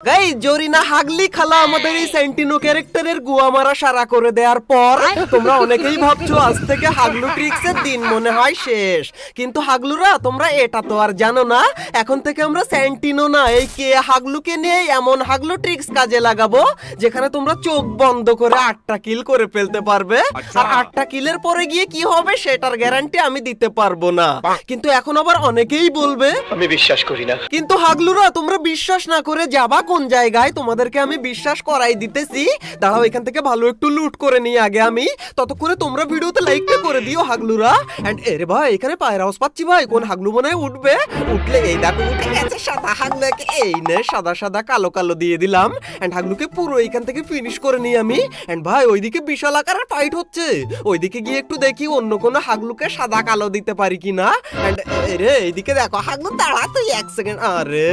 Guys Zarina হাগলি খালা আমাদের এই সেন্টিনো ক্যারেক্টারের গুয়া মারা সারা করে দেওয়ার পর তোমরা অনেকেই ভাবছো আজ থেকে হাগলু ট্রিক্সের দিন মনে হয় শেষ, কিন্তু হাগলুরা তোমরা এটা তো আর জানো না, এখন থেকে আমরা সেন্টিনো না এই কে হাগলুকে নিয়ে এমন হাগলু ট্রিক্স কাজে লাগাবো যেখানে তোমরা চোখ বন্ধ করে 8টা কিল করে ফেলতে পারবে। আর 8টা কিলের পরে গিয়ে কি হবে সেটার গ্যারান্টি আমি দিতে পারবো না, কিন্তু এখন আবার অনেকেই বলবে আমি বিশ্বাস করি না। কিন্তু হাগলুরা তোমরা বিশ্বাস না করে যাবা কোন জায়গায়, তোমাদেরকে আমি বিশ্বাস করাই দিতেছি। দাঁড়াও এখান থেকে ভালো একটু লুট করে নিয়ে আগে আমি, ততক্ষণে তোমরা ভিডিওতে লাইকটা করে দিও হাগলুরা। এন্ড এরে ভাই এখানে পায়ের আওয়াজ পাচ্ছি ভাই, কোন হাগলু মনে হয় উঠবে, উঠলে এই দেখো উঠে গেছে সাদা হাগলুকে, এই নে সাদা সাদা কালো কালো দিয়ে দিলাম। এন্ড হাগলুকে পুরো এখান থেকে ফিনিশ করে নিই আমি। এন্ড ভাই ওইদিকে বিশাল আকারের ফাইট হচ্ছে, ওইদিকে গিয়ে একটু দেখি অন্য কোনো হাগলুকে সাদা কালো দিতে পারি কিনা। এন্ড এরে এইদিকে দেখো হাগলু দাঁড়া তুই 1 সেকেন্ড, আরে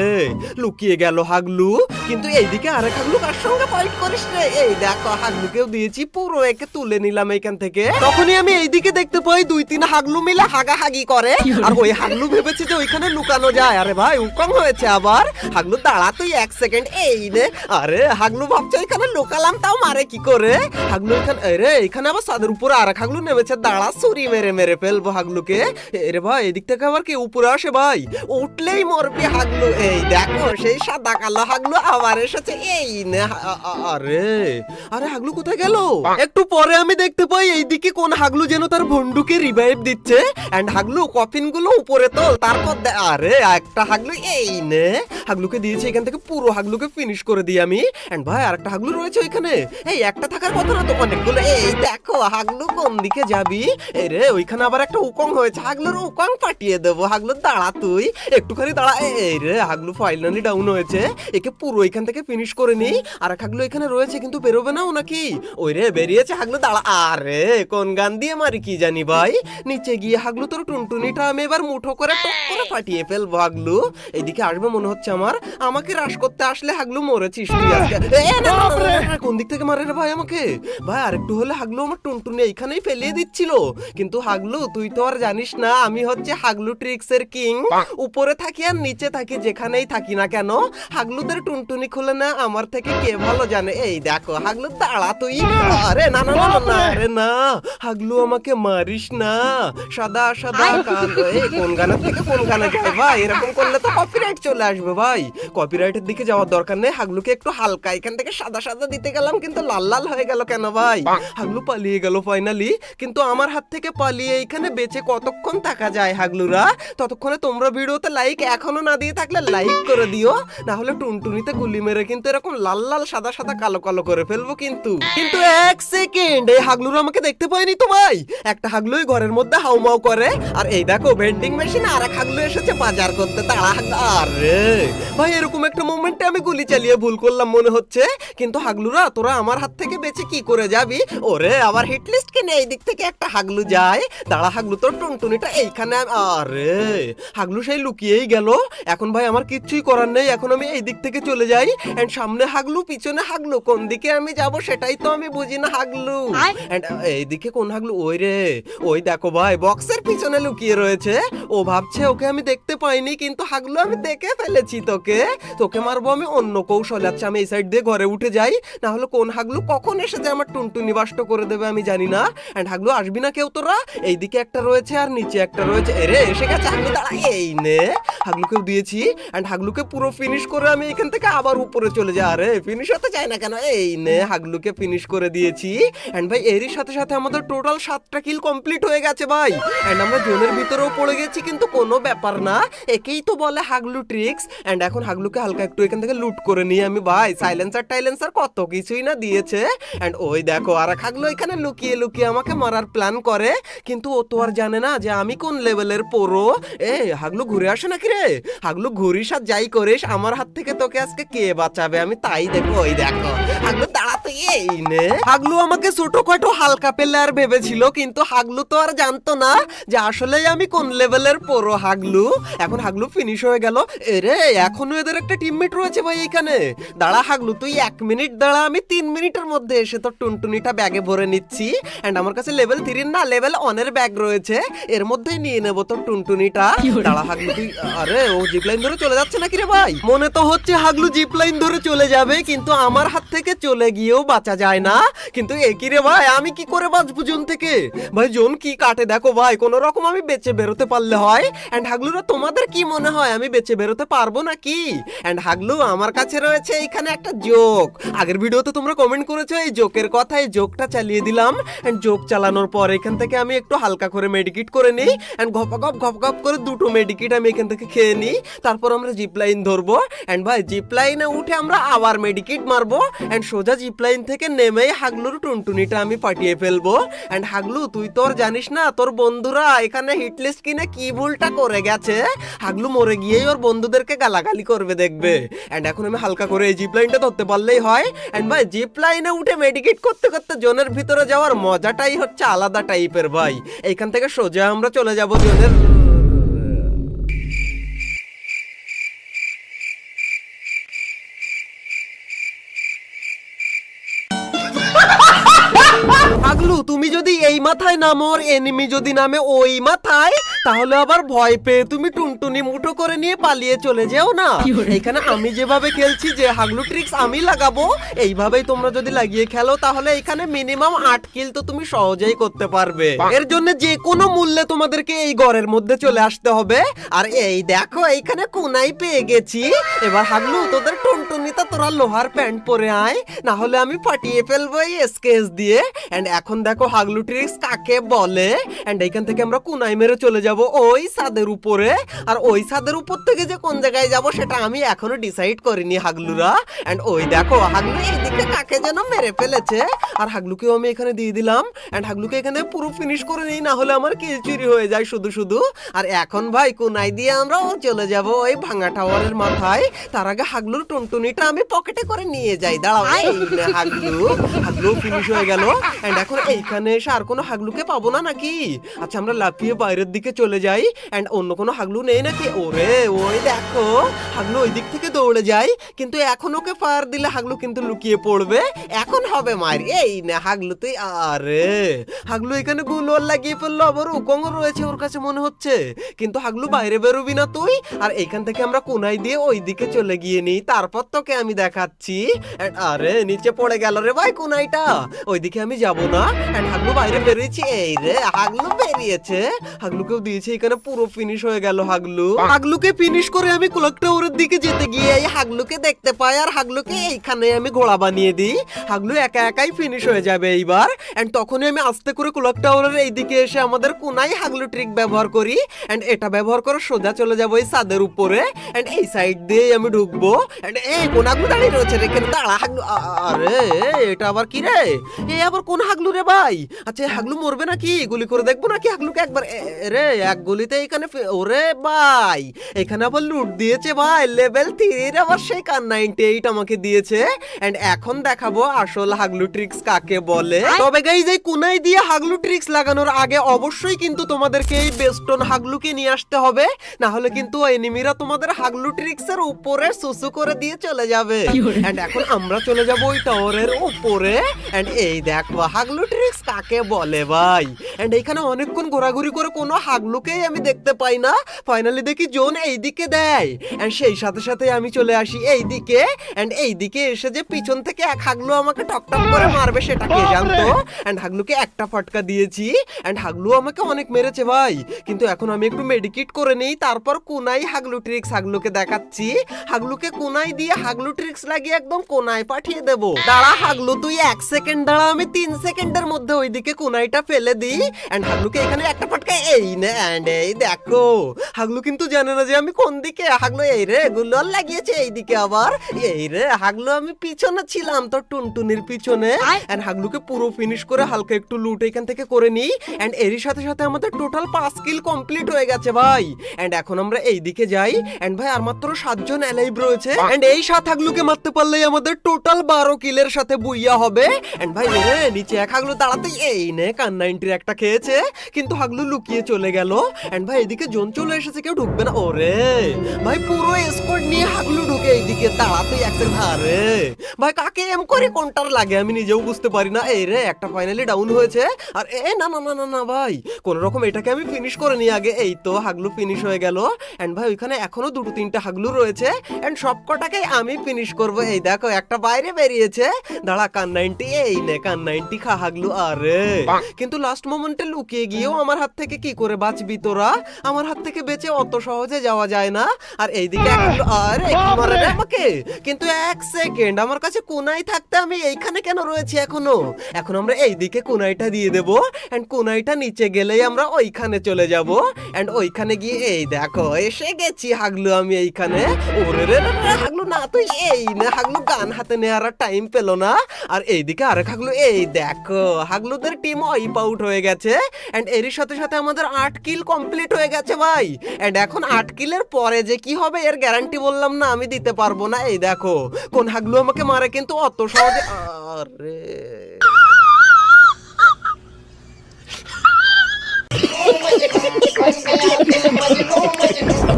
লুকিয়ে গেল হাগলু, কিন্তু এইদিকে আরেক হাগলু কার সঙ্গে ফাইট করিস রে, এই দেখো হাগলুকেও দিয়েছি পুরো একে তুলে নিলাম এখান থেকে। তখনই আমি এইদিকে দেখতে পাই 2-3 হাগলু মিলে হাগাহাগি করে, আর ওই হাগলু ভেবেছে যে ওইখানে লুকানো যায়। আরে ভাই উকম হয়েছে আবার, হাগলু দাঁড়া তুই 1 সেকেন্ড, এই নে। আরে হাগলু ভাবছে এখানে লুকালাম তাও মারে কি করে, হাগলু এখানে আরে এখানে আবার ছাদের উপরে আরেক হাগলু নেমেছে, দাঁড়া ছুরি মেরে মেরে ফেলবো হাগলুকে। এরে ভাই এদিক থেকে আবার কি উপরে আসে ভাই, উঠলেই মরবি হাগলু, এই দেখো সেই সাদা কালো হাগলু আবার এসেছে, এই নে। আরে আরে হাগলু কোথায় গেল? একটু পরে আমি দেখতে পাই এইদিকে কোন হাগলু যেন তার বন্ধুকে রিভাইভ দিচ্ছে। এন্ড হাগলু কফিন গুলো উপরে তোল, তারপর আরে একটা হাগলু, এই নে হাগলুকে দিয়েছে এখান থেকে পুরো হাগলুকে ফিনিশ করে দিই আমি। এন্ড ভাই আরেকটা হাগলু রয়েছে ওইখানে, এই একটা থাকার কথা না তো অনেকগুলো, এই দেখো হাগলু কোন দিকে যাবি, এই রে ওইখানে আবার একটা উকং হয়েছে, হাগলুর উকং পাঠিয়ে দেবো। হাগলু দাঁড়া তুই একটুখানি দাঁড়া, এই রে হাগলু ফাইনালি ডাউন হয়েছে, একে পুরো এখান থেকে ফিনিশ করে নিই। আর এক হাগলু এখানে রয়েছে কিন্তু বেরোবে না ও নাকি, ওই রে বেরিয়েছে হাগলু দাঁড়া, আরে কোন গান দিয়ে মারি কি জানি ভাই। নিচে গিয়ে হাগলু তোর টুনটুনিটা আমি এবার মুঠো করে টক করে ফাটিয়ে ফেলবো হাগলু। এইদিকে আসবে মনে হচ্ছে আমার, আমাকে রাশ করতে আসলে হাগলু মরেছিস তুই আজকে। কোন দিক থেকে মারে রে ভাই আমাকে, ভাই আরেকটু হলে হাগলু আমার টুনটুনি এইখানেই ফেলিয়ে দিচ্ছিল। কিন্তু হাগলু তুই তো আর জানিস না আমি হচ্ছে হাগলু ট্রিক্সের কিং, উপরে থাকি আর নিচে থাকি যেখানেই থাকি না কেন, হাগলুদের টুনটুনি খুলে না আমার থেকে কে ভালো জানে। এই দেখো হাগলু দাঁড়া তুই, আরে না না না না, আরে না হাগলু আমাকে মারিস না, সাদা সাদা কালো, এই কোন গানের থেকে কোন গানে যায় ভাই, এরকম করলে তো কপিরাইট চলে আসবে ভাই, কপিরাইটের দিকে যাওয়ার দরকার নেই। হাগলুকে একটু হালকা এখান থেকে সাদা সাদা দিতে গেলাম কিন্তু লাল লাল হয়ে গেল কেন ভাই, হাগলু পালিয়ে গেল ফাইনালি। কিন্তু আমার হাত থেকে পালিয়ে এইখানে বেঁচে কতক্ষণ থাকা যায় হাগলুরা, ততক্ষণে তোমরা ভিডিওতে লাইক এখনো না দিয়ে থাকলে লাইক করে দিও, না হলে টুনটুনিতে গুলি মেরে কিন্তু এরকম লাল লাল সাদা সাদা কালো কালো করে ফেলবো। কিন্তু 1 সেকেন্ড, এই হাগলুরা আমাকে দেখতে পায়নি তো ভাই, একটা হাগলুই ঘরের মধ্যে হাউমাউ করে, আর এই দেখো ভেন্ডিং মেশিনে আরেক হাগলু এসেছে বাজার করতে, তাড়া। আরে ভাই এরকম একটা মোমেন্টে আমি গুলি চালিয়ে ভুল করলাম মনে হচ্ছে, কিন্তু হাগলুরা তোরা আমার হাত থেকে বেঁচে কি করে যাবি, ওরে আবার হিট লিস্ট কে নিয়ে এই দিক থেকে একটা হাগলু যায়, দাঁড়া হাগলু তোর টুনটুনিটা এইখানে, আরে হাগলু সেই লুকিয়েই গেল। এখন ভাই আমার কিচ্ছুই করার নেই, এখন আমি এই দিক থেকে চলে যাই। এন্ড সামনে হাগলু পিছনে হাগলু, কোন দিকে আমি যাব সেটাই তো আমি বুঝি না হাগলু। এন্ড এইদিকে কোন হাগলু, ওই রে ওই দেখো ভাই বক্সের পিছনে লুকিয়ে রয়েছে, ও ভাবছে ওকে আমি দেখতে পাইনি, কিন্তু হাগলু আমি দেখে ফেলেছি তোকে, তোকে মারবো আমি অন্য কৌশলে। আচ্ছা আমি এই সাইড দিয়ে ঘরে উঠে যাই, না হলে কোন হাগলু কখন এসে যে আমার টুনটুনি বাষ্ট করে দেবে আমি জানি না। এন্ড হাগলু আসবি না কেউ তোরা, এইদিকে একটা রয়েছে আর নিচে একটা রয়েছে, এরে এসে গেছে হাগলু দাঁড়া, এই নে হাগলুকেও দিয়েছি। এন্ড হাগলুকে পুরো ফিনিশ করে আমি এখান থেকে আবার উপরে চলে যাই, আরে ফিনিশ হতে চাই না কেন, এই নে হাগলুকে ফিনিশ করে দিয়েছি। এন্ড ভাই এরই সাথে সাথে আমাদের টোটাল 7টা কিল কমপ্লিট হয়ে গেছে ভাই। এন্ড আমরা জোনের ভিতরেও পড়ে গেছি, কিন্তু কোনো ব্যাপার না, একেই তো বলে হাগলু ট্রিক্স। এন্ড এখন হাগলুকে হালকা একটু এখান থেকে লুট করে নিয়ে আমি ভাই, সাইলেন্সার টাইলেন্সার কত কিছুই না দিয়েছে। এন্ড ওই দেখো আর হাগলু এখানে লুকিয়ে লুকিয়ে আমাকে মারার প্ল্যান করে, কিন্তু ও তো আর জানে না যে আমি কোন লেভেলের প্রো। এই হাগলু ঘুরে আসে নাকি রে, হাগলু ঘুরিস আর যাই করিস আমার হাত থেকে তোকে আজকে কে বাঁচাবে আমি তাই দেখবো। ওই দেখো হাগলু দাঁড়া তুই, এই নে হাগলু আমাকে ছোটখাটো হালকা প্লেয়ার ভেবেছিল, কিন্তু হাগলু তো আর জানতো না যে আসলে আমি কোন লেভেলের প্রো হাগলু। এখন হাগলু ফিনিশ হয়ে গেল, এরে এখনো এদের একটা টিমমেট রয়েছে ভাই এইখানে, দাঁড়া হাগলু তুই 1 মিনিট দাঁড়া, আমি 3 মিনিটের মধ্যে এসে তোর টুনটুনিটা ব্যাগে ভরে নিচ্ছি। এন্ড আমার কাছে লেভেল 3 না লেভেল 1 এর ব্যাগ রয়েছে, এর মধ্যেই নিয়ে নেবো তোর টুনটুনিটা। দাঁড়া হাগলু তুই, আরে ও জিপলাইন ধরে চলে যাচ্ছে নাকি রে ভাই, মনে তো হচ্ছে হাগলু হাগলু জিপ লাইন ধরে চলে যাবে, কিন্তু আমার হাত থেকে চলে গিয়েও বাঁচা যায় না। কিন্তু একই রে ভাই, আমি কি করে বাঁচবো জোন থেকে? ভাই জোন কি কাটে দেখো ভাই, কোন রকম আমি বেঁচে বেরোতে পারলে হয়। এন্ড হাগলুরা তোমাদের কি মনে হয় আমি বেঁচে বেরোতে পারবো নাকি? এন্ড হাগলু আমার কাছে রয়েছে এখানে একটা জোক। আগের ভিডিওতে তোমরা কমেন্ট করেছো এই জোকের কথা, এই জোকটা চালিয়ে দিলাম। এন্ড জোক চালানোর পর এখান থেকে আমি একটু হালকা করে মেডিকেট করে নিই। এন্ড ঘপ করে দুটো মেডিকেট আমি এখান থেকে খেয়ে নিই। তারপর আমরা জিপ লাইন ধরবো। এন্ড ভাই জিপ লাইনে উঠে আমরা আবার মেডিকেট মারবো। এন্ড সোজা জিপ লাইন থেকে নেমেই হাগলুর টুনটুনিটা আমি পাঠিয়ে ফেলবো। এন্ড হাগলু তুই তোর জানিস না তোর বন্ধুরা এখানে হিটলিস্ট কিনে কি ভুলটা করে গেছে। হাগলু মরে গিয়েই ওর বন্ধুদেরকে গালাগালি করবে দেখবে। এন্ড এখন আমি হালকা করে এই জিপ লাইনটা ধরতে পারলেই হয়। এন্ড ভাই জিপ লাইনে উঠে মেডিকেট করতে করতে জোনের ভিতরে যাওয়ার মজাটাই হচ্ছে আলাদা টাইপের ভাই। এইখান থেকে সোজা আমরা চলে যাব জোনের। হাগলু তুমি যদি এই মাথায় নামো আর এনিমি যদি নামে ওই মাথায়, তাহলে আবার ভয় পেয়ে তুমি টুনটুনি মুঠো করে নিয়ে পালিয়ে চলে যেও না। এখানে আমি যেভাবে খেলছি, যে হাগলু ট্রিক্স আমি লাগাবো, এইভাবেই তোমরা যদি লাগিয়ে খেলো তাহলে এখানে মিনিমাম 8 কিল তো তুমি সহজেই করতে পারবে। এর জন্য যে কোনো মূল্যে তোমাদেরকে এই ঘরের মধ্যে চলে আসতে হবে। আর এই দেখো এইখানে কোনাই পেয়ে গেছি। এবার হাগলু তোদের টুনটুনিতে তোরা লোহার প্যান্ট পরে আয়, না হলে আমি ফাটিয়ে ফেলবো এই স্কেচ দিয়ে। এন্ড এখন দেখো হাগলু ট্রিক্স কাকে বলে। এন্ড এইখান থেকে আমরা কোনাই মেরে চলে যাব ওই ছাদের উপরে। আর ওই ছাদের উপর থেকে যে কোন জায়গায় যাব সেটা আমি এখনো ডিসাইড করিনি হাগলুরা। এন্ড ওই দেখো হাগলু এইদিকে কাকে যেন মেরে ফেলেছে। আর হাগলুকেও আমি এখানে দিয়ে দিলাম। এন্ড হাগলুকে এখানে পুরো ফিনিশ করে নেই, না হলে আমার কিল চুরি হয়ে যায় শুধু শুধু। আর এখন ভাই কোনাই দিয়ে আমরা চলে যাব ওই ভাঙা টাওয়ারের মাথায়। তার আগে হাগলুর টুনটুনিটা আমি পকেটে করে নিয়ে যাই। দাঁড়াও, হাগলু ফিনিশ হয়ে গেল। এন্ড এখন এইখানে এসে আর কোনো হাগলুকে পাবো না নাকি? আচ্ছা আমরা লাফিয়ে বাইরের দিকে চলে যাই। এন্ড অন্য কোনো হাগলু নেই নাকি? ওরে ওই দেখো হাগলু ওই দিক থেকে দৌড়ে যায়, কিন্তু এখন ওকে ফায়ার দিলে হাগলু কিন্তু লুকিয়ে পড়বে। এখন হবে মার। এই না হাগলু তুই, আরে হাগলু এখানে গুলোর লাগিয়ে ফেললো, আবার উকং রয়েছে ওর কাছে মনে হচ্ছে। কিন্তু হাগলু বাইরে বেরোবি না তুই। আর এইখান থেকে আমরা কোনাই দিয়ে ওই দিকে চলে গিয়ে নিই, তারপর তোকে আমি দেখাচ্ছি। আরে নিচে পড়ে গেল রে ভাই কোনাইটা, ওইদিকে আমি যাব না। এন্ড হাগলু বাইরে বেরিয়েছি। এই রে হাগলু বেরিয়েছে, হাগলুকেও দিয়েছে। এখানে পুরো ফিনিশ হয়ে গেল হাগলুকে ফিনিশ করে আমি ক্লক টাওয়ারের দিকে যেতে গিয়ে এই হাগলুকে দেখতে পাই। আর হাগলুকে এইখানে আমি ঘোড়া বানিয়ে দিই। হাগলু একা একাই ফিনিশ হয়ে যাবে এইবার। এন্ড তখনই আমি আস্তে করে ক্লক টাওয়ারের এইদিকে এসে আমাদের কোনাই হাগলু ট্রিক ব্যবহার করি। এন্ড এটা ব্যবহার করে সোজা চলে যাবো এই ছাদের উপরে। এন্ড এই সাইড দিয়ে আমি ঢুকবো। এন্ড এই কোন হাগলু দাঁড়িয়ে রয়েছে রে, কেন দাঁড়া হাগলু। আরে এটা আবার কি রে? এই আবার কোন হাগলু রে ভাই? আচ্ছা হাগলু মরবে নাকি? গুলি করে দেখবো নাকি হাগলুকে একবার? রে এক গুলিতে এখানে ওরে ভাই এখানে আবার লুট দিয়েছে ভাই। লেভেল 3 আবার সেই কার 98 আমাকে দিয়েছে। এন্ড এখন দেখাবো আসল হাগলু ট্রিক্স কাকে বলে। তবে গাইস এই কোনাই দিয়ে হাগলু ট্রিক্স লাগানোর আগে অবশ্যই কিন্তু তোমাদেরকে এই বেস্টন হাগলুকে নিয়ে আসতে হবে, না হলে কিন্তু এনিমিরা তোমাদের হাগলু ট্রিক্স এর উপরে সুসু করে দিয়ে চলে যাবে। এন্ড এখন আমরা চলে যাব ওই টাওয়ারের উপরে। এন্ড এই দেখো হাগলু ট্রিক্স কাকে বলে ভাই। এন্ড এখানে অনেকক্ষণ ঘোরাঘুরি করে কোনো হাগলুকেই আমি দেখতে পাই না। ফাইনালি দেখি জোন এইদিকে দেয়। এন্ড সেই সাথে সাথে আমি চলে আসি এইদিকে। এন্ড এইদিকে এসে যে পিছন থেকে এক হাগলু আমাকে টকটক করে মারবে সেটা কে জানতো। এন্ড হাগলুকে একটা ফটকা দিয়েছি। এন্ড হাগলু আমাকে অনেক মেরেছে ভাই, কিন্তু এখন আমি একটু মেডিকেট করে নেই, তারপর কোনাই হাগলু ট্রিক্স হাগলুকে দেখাচ্ছি। হাগলুকে কোনাই দিয়ে হাগলু ট্রিক্স লাগিয়ে একদম কোনায় পাঠিয়ে দেবো। দাঁড়া হাগলু তুই 1 সেকেন্ড দাঁড়া, আমি 3 সেকেন্ডের মধ্যে ওইদিকে কোনাইটা ফেলে দিই। এন্ড হাগলুকে এখানে একটা ফটকা এই না। এন্ড এই দেখো হাগলু কিন্তু জানে না যে আমি কোন দিকে। হাগলু এই রে গুলোর লাগিয়েছে এইদিকে আবার। এই রে হাগলু আমি পিছনে ছিলাম তোর টুনটুনির পিছনে। এন্ড হাগলুকে পুরো ফিনিশ করে হালকা একটু লুট এখান থেকে করে নিই। এন্ড এরই সাথে সাথে আমাদের টোটাল 5 কিল কমপ্লিট হয়ে গেছে ভাই। এন্ড এখন আমরা এইদিকে যাই। এন্ড ভাই আর মাত্র 7 জন অ্যালাইভ রয়েছে। এন্ড এই 7 হাগলুকে মারতে পারলেই আমাদের টোটাল 12 কিলের সাথে বুইয়া হবে। এন্ড ভাই রে নিচে এক হাগলু দাঁড়াতে এই নে কান 90 একটা খেয়েছে, কিন্তু হাগলু লুকিয়ে চলে গেল। এন্ড ভাই এদিকে জোন চলে এসেছে, কেউ ঢুকবে না। ওরে ভাই পুরো স্কোয়াড নিয়ে হাগলু ঢুকে এইদিকে দাঁড়াতেই একসের ধারে। ভাই কাকে এম করে কোনটার লাগে আমি নিজেও বুঝতে পারি না। এই রে একটা ফাইনালি ডাউন হয়েছে। আর এ না না না না না ভাই কোন রকম এটাকে আমি ফিনিশ করে নিই আগে। এই তো হাগলু ফিনিশ হয়ে গেল। এন্ড ভাই ওইখানে এখনো 2-3টা হাগলু রয়েছে। এন্ড সবকটাকে আমি ফিনিশ করব। এই দেখো একটা বাইরে বেরিয়েছে। দাঁড়া কান 90, এই নে কান 90 খা হাগলু। আরে কিন্তু লাস্ট মোমেন্টে লুকিয়ে গিয়েও আমার হাত থেকে কি করে বাঁচবি তোরা? আমার হাত থেকে বেঁচে অত সহজে যাওয়া যায় না। আর এইদিকে হাগলু আরে কি মারে রে আমাকে। কিন্তু এক সেকেন্ড, আমার কাছে কোনাই থাকতে আমি এইখানে কেন রয়েছি এখনো? এখন আমরা এইদিকে কোনাইটা দিয়ে দেব। এন্ড কোনাইটা নিচে গেলেই আমরা ওইখানে চলে যাব। এন্ড ওইখানে গিয়ে এই দেখো এসে গেছি হাগলু আমি এইখানে। ওরে রে হাগলু না তুই এই না, হাগলু গান হাতে নেওয়ার টাইম পেল না। আর এইদিকে আরেক হাগলু, এই দেখো হাগলুদের টিম ওয়াইপ আউট হয়ে গেছে। এন্ড এরই সাথে সাথে আমাদের 8 কিল কমপ্লিট হয়ে গেছে ভাই। এন্ড এখন 8 কিলের পরে যে কি হবে এর গ্যারান্টি বললাম না আমি দিতে পারবো না। এই দেখো কোন হাগলু আমাকে মারে কিন্তু অত সহজে। আরে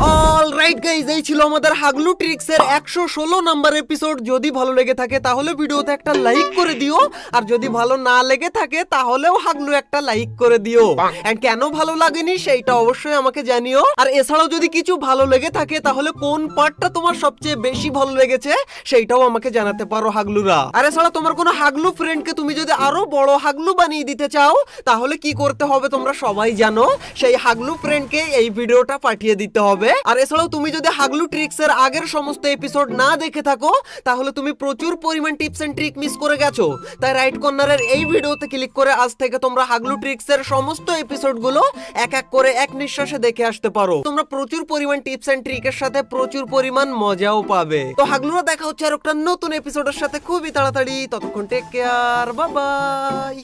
অলরাইট গাইস, এই ছিল আমাদের হাগলু ট্রিক্স এর 116 নাম্বার এপিসোড। যদি ভালো লেগে থাকে তাহলে ভিডিওতে একটা লাইক করে দিও, আর যদি ভালো না লেগে থাকে তাহলেও হাগলু একটা লাইক করে দিও। এন্ড কেন ভালো লাগেনি সেইটা অবশ্যই আমাকে জানিও। আর এছাড়াও যদি কিছু ভালো লেগে থাকে তাহলে কোন পার্টটা তোমার সবচেয়ে বেশি ভালো লেগেছে সেইটাও আমাকে জানাতে পারো হাগলুরা। আর এছাড়া তোমার কোনো হাগলু ফ্রেন্ডকে তুমি যদি আরো বড় হাগলু বানিয়ে দিতে চাও তাহলে কি করতে হবে তোমরা সবাই জানো। সেই হাগলু ফ্রেন্ডকে এই ভিডিওটা পাঠিয়ে দিতে হবে। আর এছাড়াও তুমি যদি হাগলু ট্রিক্স এর আগের সমস্ত এপিসোড না দেখে থাকো তাহলে তুমি প্রচুর পরিমাণ টিপস এন্ড ট্রিক মিস করে গেছো। তাই রাইট কর্নারের এই ভিডিওতে ক্লিক করে আজ থেকে তোমরা হাগলু ট্রিক্স এর সমস্ত এপিসোডগুলো এক এক করে এক নিঃশ্বাসে দেখে আসতে পারো। তোমরা প্রচুর পরিমাণ টিপস এন্ড ট্রিকের সাথে প্রচুর পরিমাণ মজাও পাবে। তো হাগলুরা দেখা হচ্ছে আর একটা নতুন এপিসোডের সাথে খুবই তাড়াতাড়ি। ততক্ষণ টেক কেয়ার, বাই বাই।